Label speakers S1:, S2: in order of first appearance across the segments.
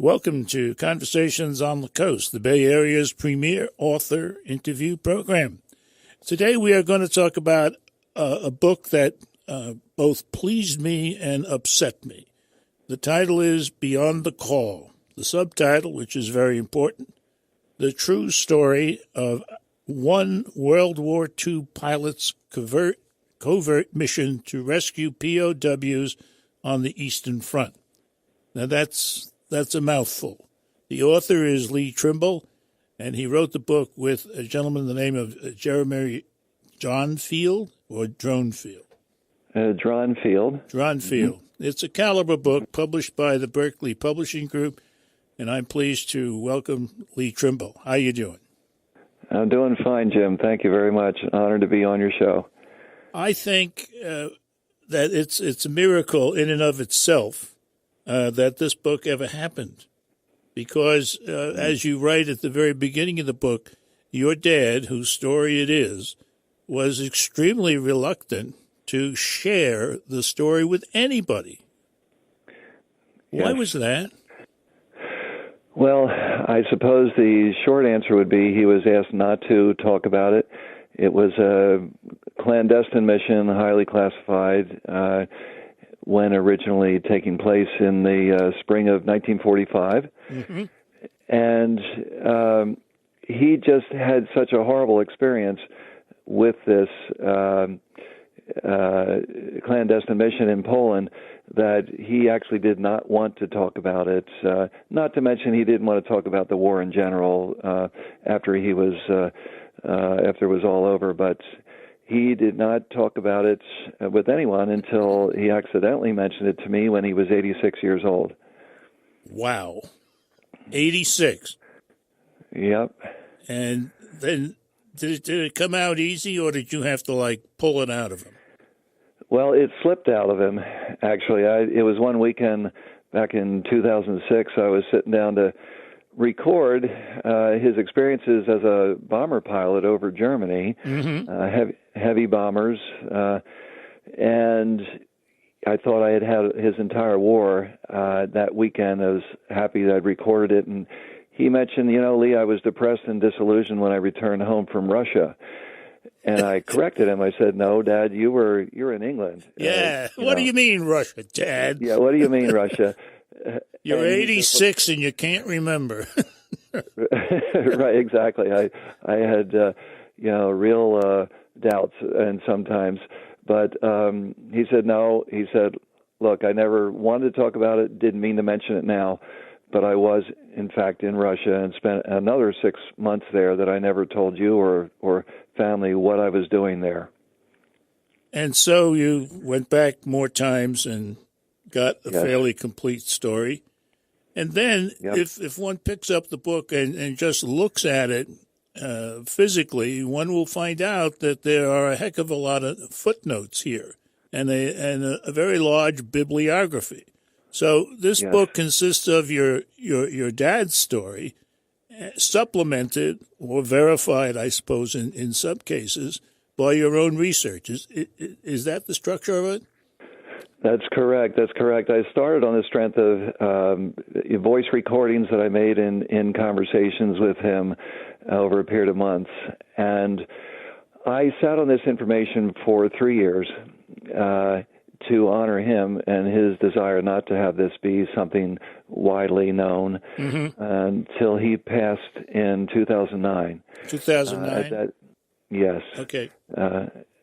S1: Welcome to Conversations on the Coast, the Bay Area's premier author interview program. Today we are going to talk about a book that both pleased me and upset me. The title is Beyond the Call. The subtitle, which is very important, The True Story of One World War II Pilot's Covert Mission to Rescue POWs on the Eastern Front. Now that's a mouthful. The author is Lee Trimble, and he wrote the book with a gentleman the name of Jeremy Dronfield or Dronfield?
S2: Dronfield.
S1: Dronfield.
S2: Mm-hmm.
S1: It's a caliber book published by the Berkeley Publishing Group, and I'm pleased to welcome Lee Trimble. How you doing?
S2: I'm doing fine, Jim. Thank you very much. Honored to be on your show.
S1: I think that it's a miracle in and of itself that this book ever happened, because as you write at the very beginning of the book, your dad, whose story it is, was extremely reluctant to share the story with anybody.
S2: Yes.
S1: Why was that?
S2: Well, I suppose the short answer would be he was asked not to talk about it. It was a clandestine mission, highly classified, when originally taking place in the spring of 1945. Mm-hmm. And he just had such a horrible experience with this clandestine mission in Poland that he actually did not want to talk about it. Not to mention he didn't want to talk about the war in general after it was all over, but he did not talk about it with anyone until he accidentally mentioned it to me when he was 86 years old.
S1: Wow. 86.
S2: Yep.
S1: And then did it come out easy, or did you have to, pull it out of him?
S2: Well, it slipped out of him, actually. It was one weekend back in 2006. I was sitting down to record his experiences as a bomber pilot over Germany, mm-hmm. Heavy bombers, and I thought I had his entire war that weekend. I was happy that I'd recorded it, and he mentioned, Lee, I was depressed and disillusioned when I returned home from Russia. And I corrected him. I said, "No, Dad, you're in England."
S1: Yeah. What do you mean, Russia, Dad?
S2: Yeah. What do you mean, Russia?
S1: You're 86 and you can't remember.
S2: Right. Exactly. I had real doubts and sometimes, but he said no. He said, "Look, I never wanted to talk about it. Didn't mean to mention it now." But I was, in fact, in Russia and spent another 6 months there that I never told you or family what I was doing there. And
S1: so you went back more times and got a fairly complete story. And then if one picks up the book and just looks at it physically, one will find out that there are a heck of a lot of footnotes here and a very large bibliography. So this book consists of your dad's story, supplemented or verified, I suppose, in some cases, by your own research. Is that the structure of it?
S2: That's correct. I started on the strength of voice recordings that I made in conversations with him over a period of months. And I sat on this information for 3 years to honor him and his desire not to have this be something widely known until he passed in 2009.
S1: 2009?
S2: Yes.
S1: Okay.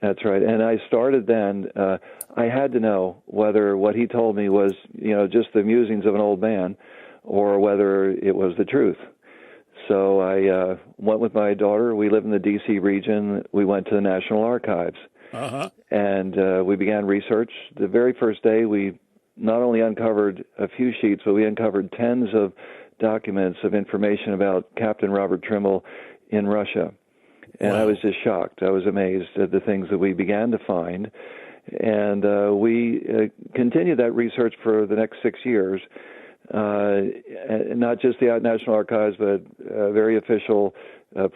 S2: That's right. And I started then. I had to know whether what he told me was, just the musings of an old man or whether it was the truth. So I went with my daughter. We live in the D.C. region. We went to the National Archives. And we began research. The very first day, we not only uncovered a few sheets, but we uncovered tens of documents of information about Captain Robert Trimble in Russia. And I was just shocked. I was amazed at the things that we began to find. And we continued that research for the next 6 years, not just the National Archives, but very official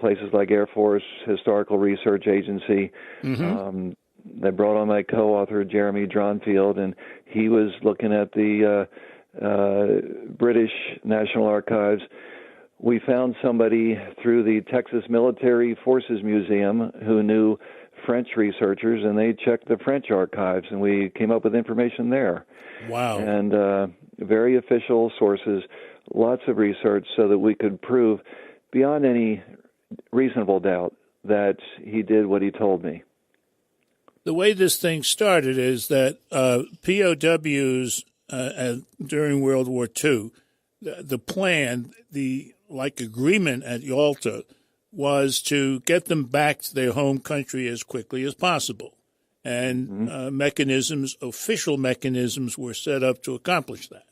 S2: places like Air Force Historical Research Agency. I brought on my co-author, Jeremy Dronfield, and he was looking at the British National Archives. We found somebody through the Texas Military Forces Museum who knew French researchers, and they checked the French archives, and we came up with information there.
S1: Wow.
S2: And very official sources, lots of research so that we could prove beyond any reasonable doubt that he did what he told me.
S1: The way this thing started is that POWs during World War II, the plan, the agreement at Yalta, was to get them back to their home country as quickly as possible. And official mechanisms were set up to accomplish that.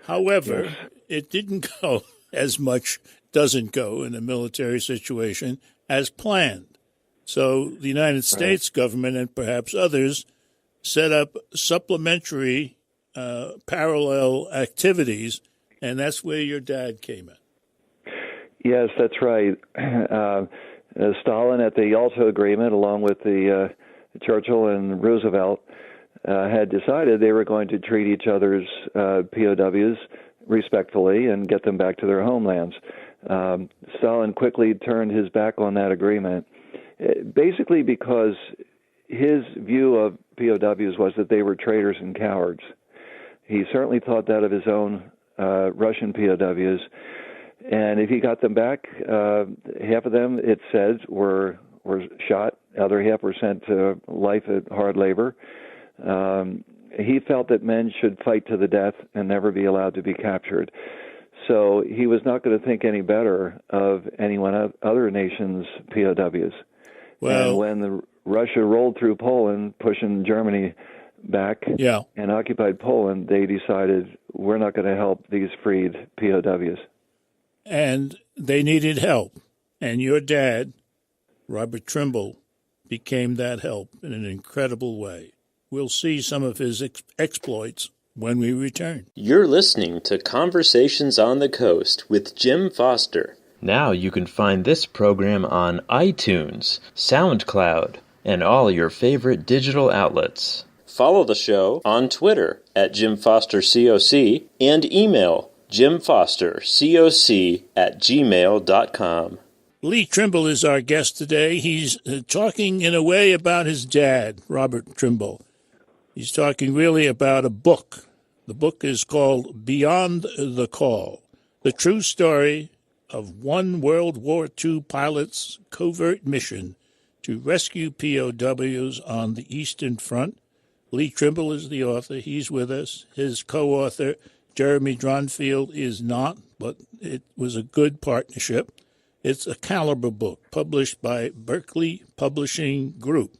S1: However,
S2: Yes.
S1: It didn't go doesn't go in a military situation as planned. So the United States government and perhaps others set up supplementary parallel activities, and that's where your dad came in.
S2: Yes, that's right. Stalin at the Yalta Agreement, along with the Churchill and Roosevelt, had decided they were going to treat each other's POWs respectfully and get them back to their homelands. Stalin quickly turned his back on that agreement, basically because his view of POWs was that they were traitors and cowards. He certainly thought that of his own Russian POWs. And if he got them back, half of them, it said, were shot. The other half were sent to life at hard labor. He felt that men should fight to the death and never be allowed to be captured. So he was not going to think any better of other nations' POWs. Well, and when Russia rolled through Poland, pushing Germany back and occupied Poland, they decided we're not going to help these freed POWs.
S1: And they needed help. And your dad, Robert Trimble, became that help in an incredible way. We'll see some of his exploits when we return.
S3: You're listening to Conversations on the Coast with Jim Foster. Now you can find this program on iTunes, SoundCloud, and all your favorite digital outlets. Follow the show on Twitter at JimFosterCoc and email JimFosterCoc@gmail.com.
S1: Lee Trimble is our guest today. He's talking in a way about his dad, Robert Trimble. He's talking really about a book. The book is called Beyond the Call, the true story of one World War II pilot's covert mission to rescue POWs on the Eastern Front. Lee Trimble is the author. He's with us. His co-author, Jeremy Dronfield, is not, but it was a good partnership. It's a caliber book published by Berkeley Publishing Group.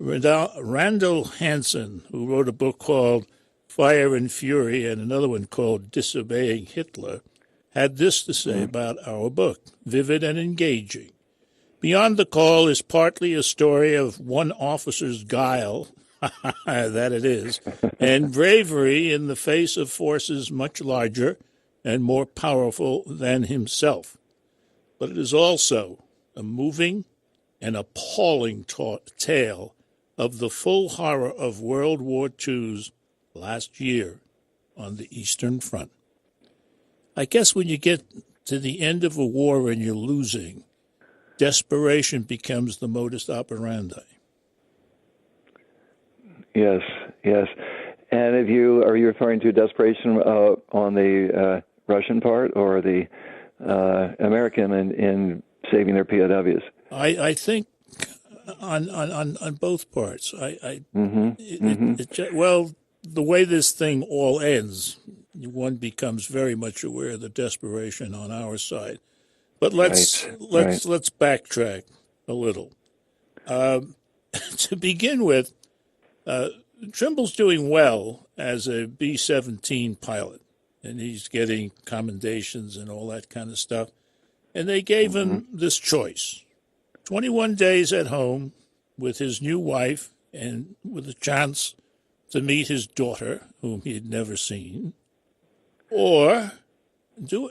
S1: Randall Hansen, who wrote a book called Fire and Fury and another one called Disobeying Hitler, had this to say about our book, vivid and engaging. Beyond the Call is partly a story of one officer's guile, that it is, and bravery in the face of forces much larger and more powerful than himself. But it is also a moving and appalling tale of the full horror of World War II's last year on the Eastern Front. I guess when you get to the end of a war and you're losing, desperation becomes the modus operandi.
S2: Yes. And are you referring to desperation on the Russian part or the American in saving their POWs?
S1: I think on both parts. Well, the way this thing all ends, one becomes very much aware of the desperation on our side. But let's backtrack a little. To begin with, Trimble's doing well as a B-17 pilot, and he's getting commendations and all that kind of stuff. And they gave him this choice: 21 days at home with his new wife and with a chance to meet his daughter, whom he had never seen, or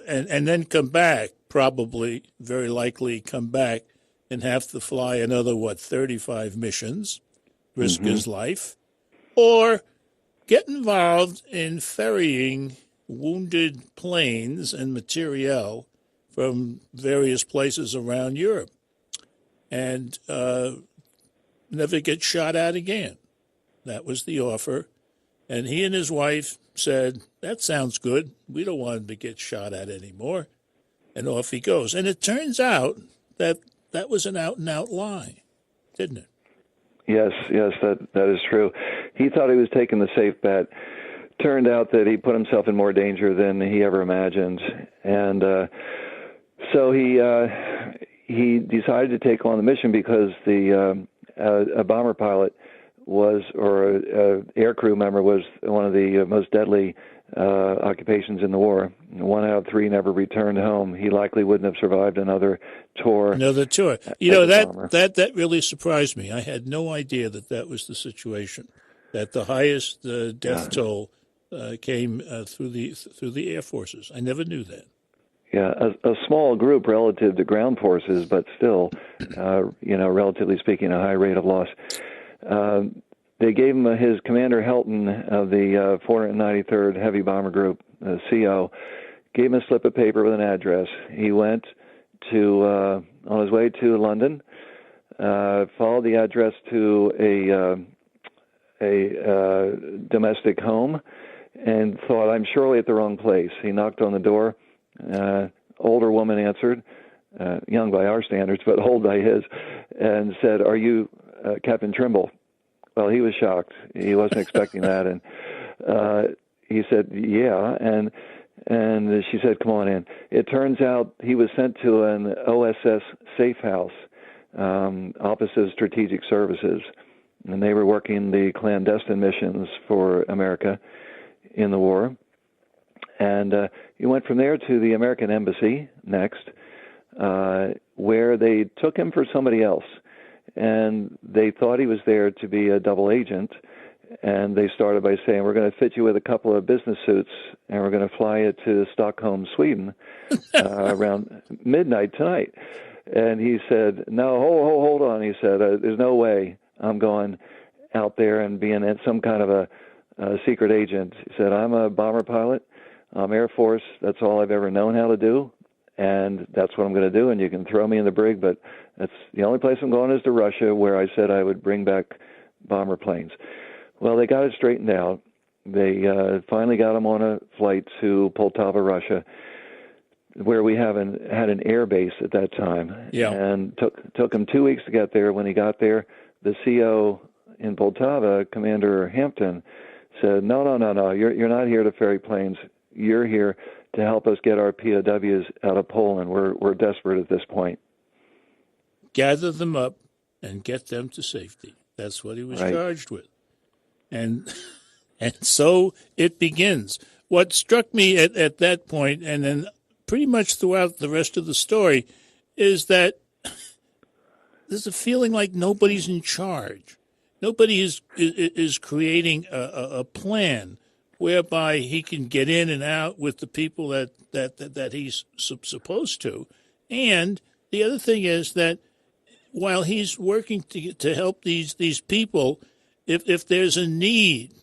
S1: and then come back, probably, very likely come back and have to fly another, 35 missions, risk his life, or get involved in ferrying wounded planes and materiel from various places around Europe and never get shot at again. That was the offer. And he and his wife said, that sounds good. We don't want him to get shot at anymore. And off he goes. And it turns out that that was an out-and-out lie, didn't it?
S2: Yes, that is true. He thought he was taking the safe bet. Turned out that he put himself in more danger than he ever imagined. And so he decided to take on the mission because a bomber pilot or a air crew member was one of the most deadly occupations in the war. 1 out of 3 never returned home. He likely wouldn't have survived another tour.
S1: Another tour. You know, that really surprised me. I had no idea that was the situation, that the highest death toll came through the air forces. I never knew that.
S2: Yeah, a small group relative to ground forces, but still, relatively speaking, a high rate of loss. They gave him his Commander Helton of the 493rd Heavy Bomber Group, CO, gave him a slip of paper with an address. He went on his way to London, followed the address to a domestic home, and thought, I'm surely at the wrong place. He knocked on the door. Older woman answered, young by our standards, but old by his, and said, are you Captain Trimble? Well, he was shocked. He wasn't expecting that. And he said, yeah. And she said, come on in. It turns out he was sent to an OSS safe house, Office of Strategic Services. And they were working the clandestine missions for America in the war. And he went from there to the American Embassy next, where they took him for somebody else. And they thought he was there to be a double agent. And they started by saying, we're going to fit you with a couple of business suits, and we're going to fly you to Stockholm, Sweden, around midnight tonight. And he said, no, hold on. He said, there's no way I'm going out there and being some kind of a secret agent. He said, I'm a bomber pilot. I'm Air Force. That's all I've ever known how to do. And that's what I'm going to do. And you can throw me in the brig, but that's the only place I'm going is to Russia, where I said I would bring back bomber planes. Well, they got it straightened out. They finally got him on a flight to Poltava, Russia, where we had an air base at that time.
S1: Yeah.
S2: And took him 2 weeks to get there. When he got there, the CO in Poltava, Commander Hampton, said, no, you're not here to ferry planes. You're here to help us get our POWs out of Poland. We're desperate at this point.
S1: Gather them up and get them to safety. That's what he was charged with. And so it begins. What struck me at that point, and then pretty much throughout the rest of the story, is that there's a feeling like nobody's in charge. Nobody is creating a plan whereby he can get in and out with the people that he's supposed to. And the other thing is that while he's working to help these people, if there's a need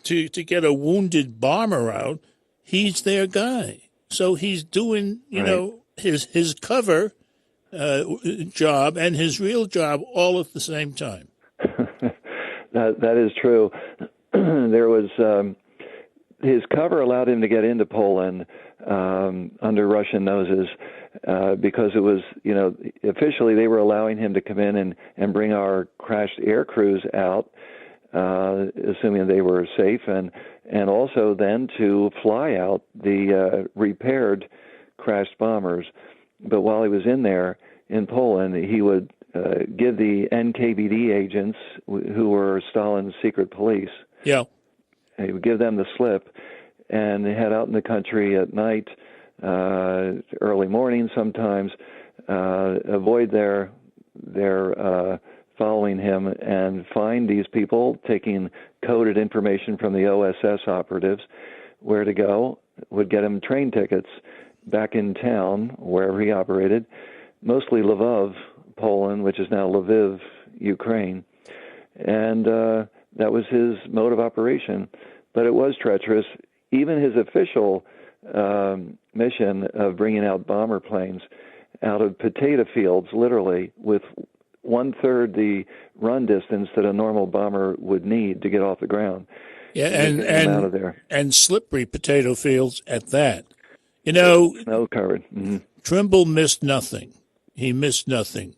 S1: to get a wounded bomber out, he's their guy. So he's doing, his cover job and his real job all at the same time.
S2: That is true. There was his cover allowed him to get into Poland under Russian noses because it was, officially they were allowing him to come in and bring our crashed air crews out, assuming they were safe, and also then to fly out the repaired crashed bombers. But while he was in there in Poland, he would give the NKVD agents, who were Stalin's secret police, he would give them the slip, and they head out in the country at night, early morning sometimes, avoid their following him, and find these people taking coded information from the OSS operatives where to go, would get him train tickets back in town, wherever he operated, mostly Lvov, Poland, which is now Lviv, Ukraine. And that was his mode of operation. but it was treacherous. Even his official mission of bringing out bomber planes out of potato fields, literally, with one-third the run distance that a normal bomber would need to get off the ground.
S1: Yeah,
S2: Out of there.
S1: and slippery potato fields at that. You know,
S2: Snow covered. Mm-hmm.
S1: Trimble missed nothing. He missed nothing.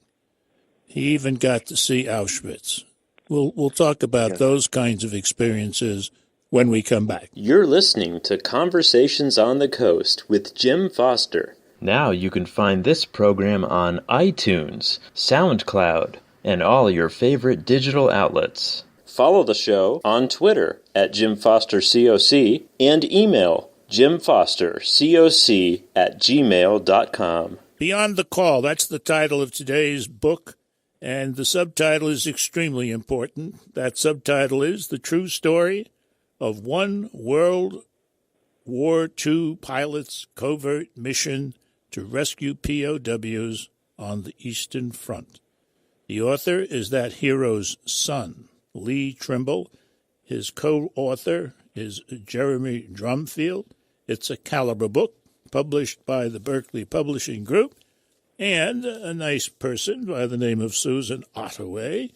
S1: He even got to see Auschwitz. We'll talk about those kinds of experiences when we come back.
S3: You're listening to Conversations on the Coast with Jim Foster. Now you can find this program on iTunes, SoundCloud, and all your favorite digital outlets. Follow the show on Twitter at JimFosterCoc and email JimFosterCoc@gmail.com.
S1: Beyond the Call, that's the title of today's book, and the subtitle is extremely important. That subtitle is The True Story of One World War II Pilot's Covert Mission to Rescue POWs on the Eastern Front. The author is that hero's son, Lee Trimble. His co-author is Jeremy Drumfield. It's a caliber book published by the Berkeley Publishing Group, and a nice person by the name of Susan Ottaway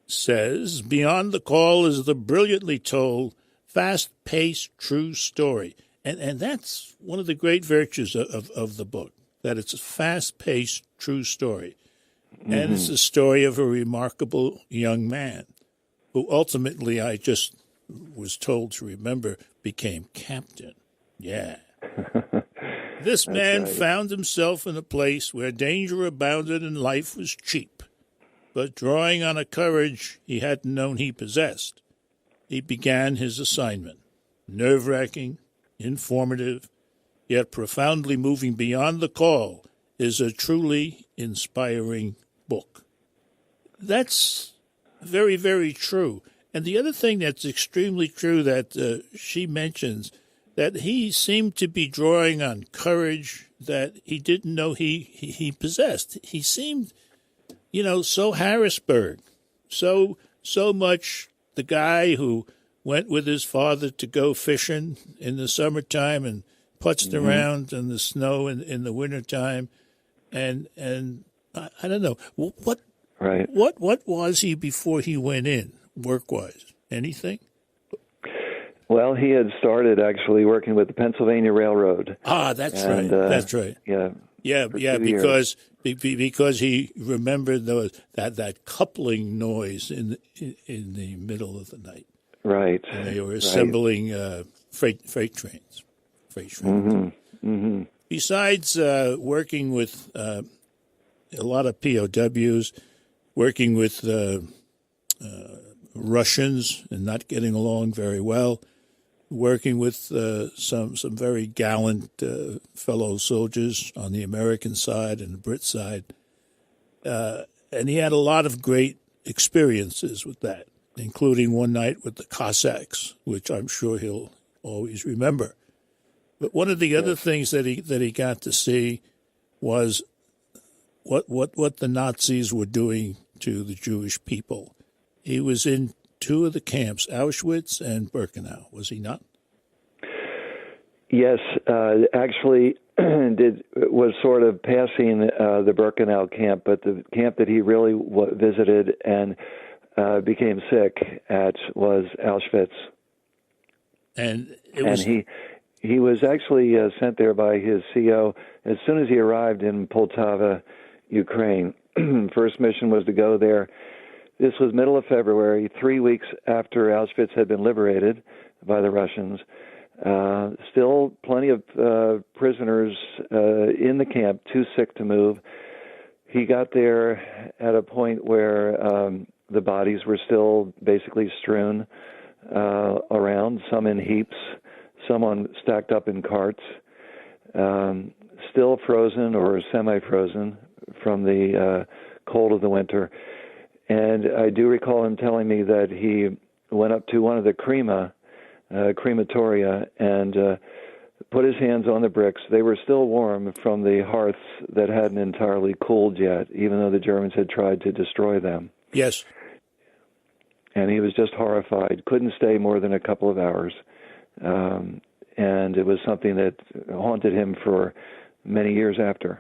S1: says, Beyond the Call is the brilliantly told, fast-paced true story. And that's one of the great virtues of the book, that it's a fast-paced true story. Mm-hmm. And it's the story of a remarkable young man who ultimately, I just was told to remember, became captain. Yeah. This man found himself in a place where danger abounded and life was cheap. But drawing on a courage he hadn't known he possessed, he began his assignment. Nerve-wracking, informative, yet profoundly moving. Beyond the Call is a truly inspiring book. That's very, very true. And the other thing that's extremely true that she mentions, that he seemed to be drawing on courage that he didn't know he possessed. He seemed, so Harrisburg, so much the guy who went with his father to go fishing in the summertime and putzed around in the snow in the wintertime. And I don't know, what was he before he went in, work-wise? Anything?
S2: Well, he had started actually working with the Pennsylvania Railroad.
S1: That's right. That's right.
S2: Yeah,
S1: because he remembered that coupling noise in the middle of the night.
S2: Right.
S1: And they were assembling freight trains.
S2: Mm-hmm. Mm-hmm.
S1: Besides working with a lot of POWs, working with Russians and not getting along very well, working with some very gallant fellow soldiers on the American side and the Brit side. And he had a lot of great experiences with that, including one night with the Cossacks, which I'm sure he'll always remember. But one of the other things that he got to see was what the Nazis were doing to the Jewish people. He was in two of the camps, Auschwitz and Birkenau, was he not?
S2: Yes, actually was sort of passing the Birkenau camp, but the camp that he really visited and became sick at was Auschwitz.
S1: And
S2: he was actually sent there by his CO as soon as he arrived in Poltava, Ukraine. First mission was to go there. This was middle of February, 3 weeks after Auschwitz had been liberated by the Russians. Still plenty of prisoners in the camp, too sick to move. He got there at a point where the bodies were still basically strewn around, some in heaps, some stacked up in carts, still frozen or semi-frozen from the cold of the winter. And I do recall him telling me that he went up to one of the crematoria and put his hands on the bricks. They were still warm from the hearths that hadn't entirely cooled yet, even though the Germans had tried to destroy them.
S1: Yes.
S2: And he was just horrified. Couldn't stay more than a couple of hours. And it was something that haunted him for many years after.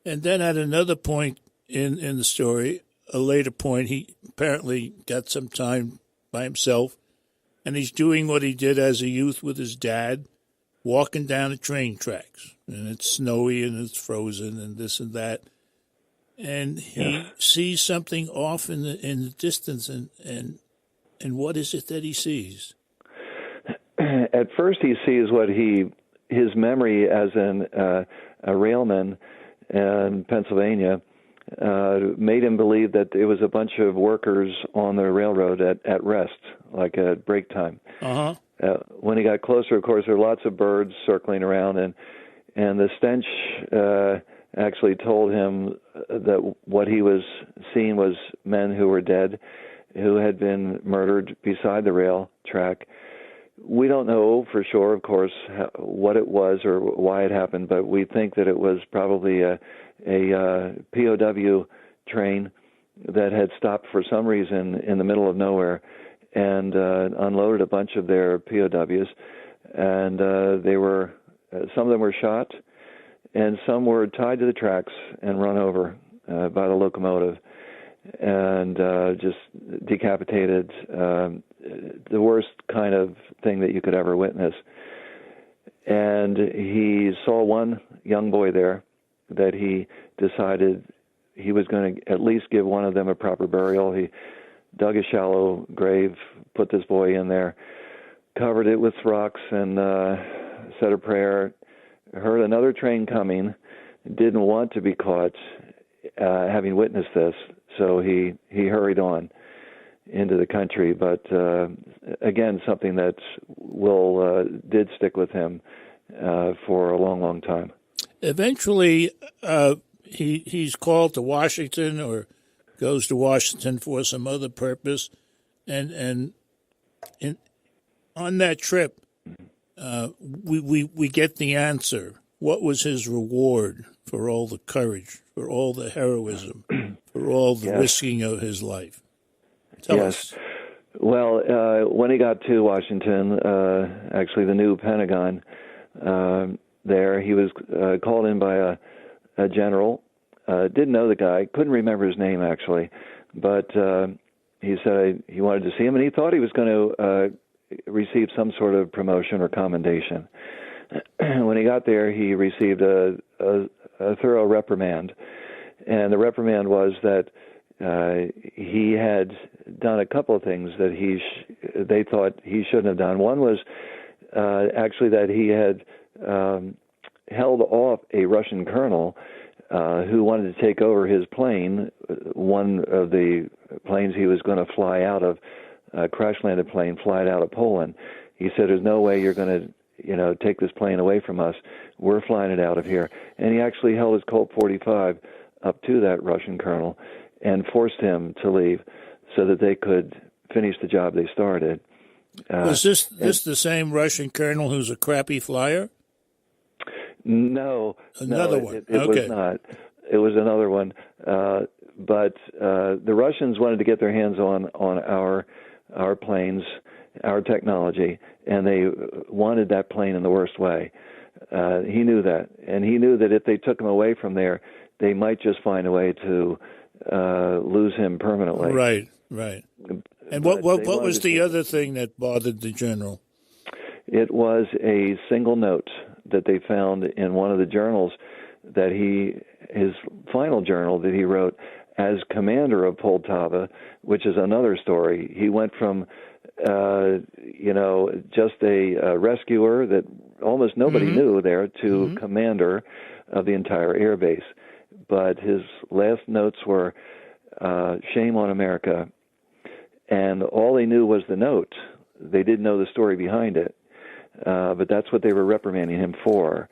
S1: And then at another point in the story, a later point, he apparently got some time by himself, and he's doing what he did as a youth with his dad, walking down the train tracks. And it's snowy and it's frozen and this and that. And he sees something off in the distance, and what is it that he sees?
S2: At first, he sees what his memory as a railman in Pennsylvania made him believe that it was a bunch of workers on the railroad at rest, like at break time.
S1: Uh-huh.
S2: When he got closer, of course, there were lots of birds circling around, and the stench actually told him that what he was seeing was men who were dead, who had been murdered beside the rail track. We don't know for sure, of course, what it was or why it happened, but we think that it was probably a POW train that had stopped for some reason in the middle of nowhere and unloaded a bunch of their POWs, and some of them were shot, and some were tied to the tracks and run over by the locomotive and just decapitated. The worst kind of thing that you could ever witness. And he saw one young boy there that he decided he was going to at least give one of them a proper burial. He dug a shallow grave, put this boy in there, covered it with rocks, and said a prayer, heard another train coming, didn't want to be caught having witnessed this, so he hurried on into the country. But again, something that did stick with him for a long, long time. Eventually,
S1: he's called to Washington, or goes to Washington for some other purpose, and on that trip, we get the answer. What was his reward for all the courage, for all the heroism, for all the risking of his life? Tell us.
S2: Well, when he got to Washington, actually the new Pentagon there, he was called in by a general. Didn't know the guy, couldn't remember his name actually, but he said he wanted to see him, and he thought he was going to receive some sort of promotion or commendation. When he got there, he received a thorough reprimand, and the reprimand was that he had done a couple of things that they thought he shouldn't have done. One was actually that he had held off a Russian colonel who wanted to take over his plane, one of the planes he was going to fly out of, crash-landed plane, fly it out of Poland. He said, there's no way you're going to take this plane away from us. We're flying it out of here. And he actually held his Colt 45 up to that Russian colonel and forced him to leave so that they could finish the job they started.
S1: Was this the same Russian colonel who's a crappy flyer?
S2: No.
S1: Another one.
S2: It was not. It was another one. But the Russians wanted to get their hands on our planes, our technology, and they wanted that plane in the worst way. He knew that. And he knew that if they took him away from there, they might just find a way to lose him permanently.
S1: Right. And what was the other thing that bothered the general?
S2: It was a single note that they found in one of the journals that his final journal that he wrote as commander of Poltava, which is another story. He went from, just a rescuer that almost nobody knew there to commander of the entire air base. But his last notes were, shame on America. And all they knew was the note. They didn't know the story behind it. But that's what they were reprimanding him for.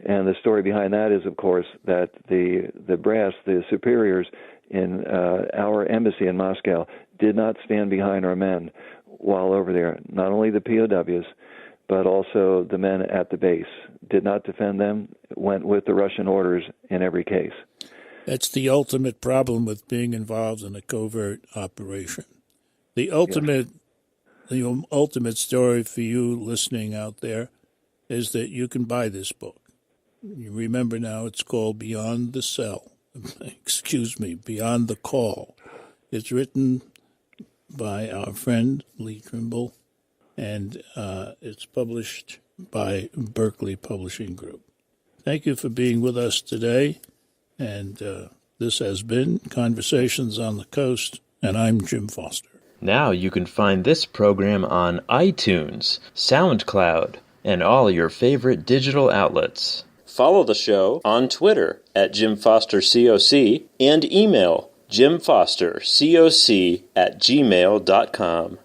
S2: And the story behind that is, of course, that the brass, the superiors in our embassy in Moscow, did not stand behind our men while over there. Not only the POWs, but also the men at the base did not defend them, went with the Russian orders in every case.
S1: That's the ultimate problem with being involved in a covert operation. The ultimate the ultimate story for you listening out there is that you can buy this book. You remember now it's called Beyond the Cell. Beyond the Call. It's written by our friend Lee Trimble, and it's published by Berkeley Publishing Group. Thank you for being with us today, and this has been Conversations on the Coast, and I'm Jim Foster.
S3: Now you can find this program on iTunes, SoundCloud, and all your favorite digital outlets. Follow the show on Twitter at Jim Foster COC and email jimfostercoc@gmail.com.